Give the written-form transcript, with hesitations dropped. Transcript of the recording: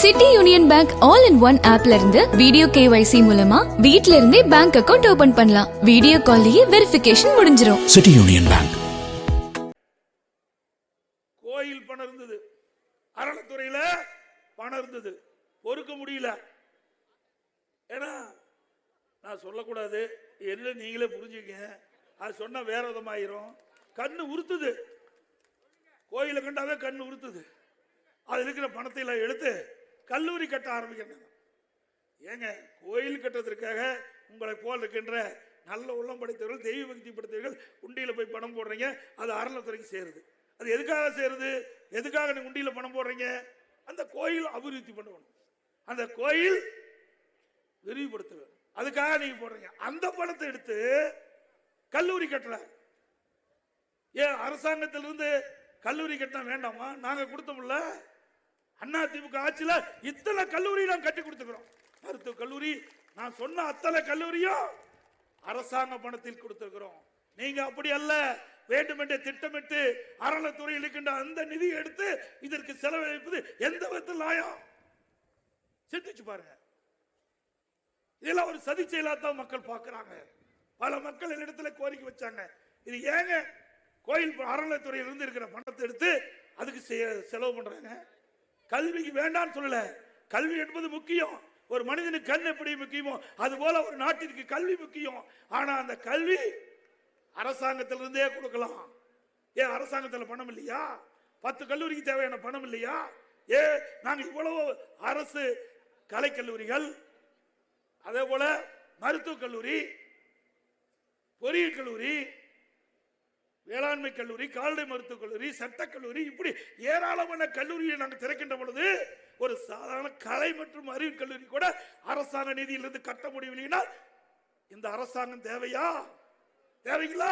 City union bank all in one ஆப்ல இருந்து video KYC மூலமா வீட்ல இருந்தே பேங்க் அக்கவுண்ட் ஓபன் பண்ணலாம். வீடியோ கால்லயே வெரிஃபிகேஷன் முடிஞ்சிரும். City union bank. கோயில் பணம் இருந்தது, அறநிலைத்துறையில பணம் இருந்தது, பொறுக்க முடியல. ஏன்னா நான் சொல்லக்கூடாது, என்ன நீங்களே புரிஞ்சுக்கங்க. அது சொன்னா வேற விதமாயிரும். கண்ணு உறுத்துது, கோயிலை கண்டாவே கண்ணு உறுத்துது. அது இருக்கிற பணத்தை எல்லாம் எடுத்து கல்லூரி கட்ட ஆரம்பிக்கிறாங்க. ஏங்க, கோயில் கட்டுறதுக்காக உங்களை போல் இருக்கின்ற நல்ல உள்ளம் படைத்தவர்கள், தெய்வ பக்தி படைத்தவர்கள் உண்டியில போய் பணம் போடுறீங்க. அது அறநிலைத்துறைக்கு சேருது. அது எதுக்காக சேருது? எதுக்காக நீங்க உண்டியில பணம் போடுறீங்க? அந்த கோயில் அபிவிருத்தி பண்ணணும், அந்த கோயில் விரிவுபடுத்த வேண்டும், அதுக்காக நீங்க போடுறீங்க. அந்த பணத்தை எடுத்து கல்லூரி கட்டல. ஏன் அரசாங்கத்திலிருந்து கல்லூரி கட்டினா வேண்டாமா? நாங்க கொடுத்தோம்ல, அதிமுக ஆட்சியில இத்தனை கல்லூரி நான் கட்டி கொடுத்துக்கிறோம். மருத்துவ கல்லூரி, நான் சொன்ன அத்தனை கல்லூரியும் அரசாங்க பணத்தில் கொடுத்திருக்கிறோம். நீங்க அப்படி அல்ல, வேண்டுமென்றே திட்டமிட்டு அறநிலைத்துறையில் இருக்கின்ற அந்த நிதியை எடுத்து இதற்கு செலவழிப்பது எந்த விதத்தில் நியாயம்? சிந்திச்சு பாருங்க. இதெல்லாம் ஒரு சதி செயலாத்தான் மக்கள் பார்க்கிறாங்க. பல மக்கள் இடத்துல கோரிக்கை வச்சாங்க, இது ஏங்க கோயில் அறநிலைத்துறையில் இருந்து இருக்கிற பணத்தை எடுத்து அதுக்கு செலவு பண்றாங்க? கல்விக்கு வேண்டாம்னு சொல்லல, கல்வி என்பது முக்கியம். ஒரு மனிதனுக்கு கண் எப்படி முக்கியமோ அது போல ஒரு நாட்டிற்கு கல்வி முக்கியம். ஆனா அந்த கல்வி அரசாங்கத்திலிருந்தே கொடுக்கலாம். ஏன் அரசாங்கத்தில் பணம் இல்லையா? 10 கல்லூரிக்கு தேவையான பணம் இல்லையா? நாங்க இவ்வளவு அரசு கலைக்கல்லூரிகள், அதே போல மருத்துவக் கல்லூரி, பொறியியல் கல்லூரி, வேளாண்மை கல்லூரி, கால்நடை மருத்துவக் கல்லூரி, சட்டக்கல்லூரி, இப்படி ஏராளமான கல்லூரியை நாங்கள் திறக்கின்ற பொழுது ஒரு சாதாரண கலை மற்றும் அறிவு கல்லூரி கூட அரசாங்க நிதியிலிருந்து கட்ட முடியவில்லைன்னா இந்த அரசாங்கம் தேவையா? தேவைங்களா?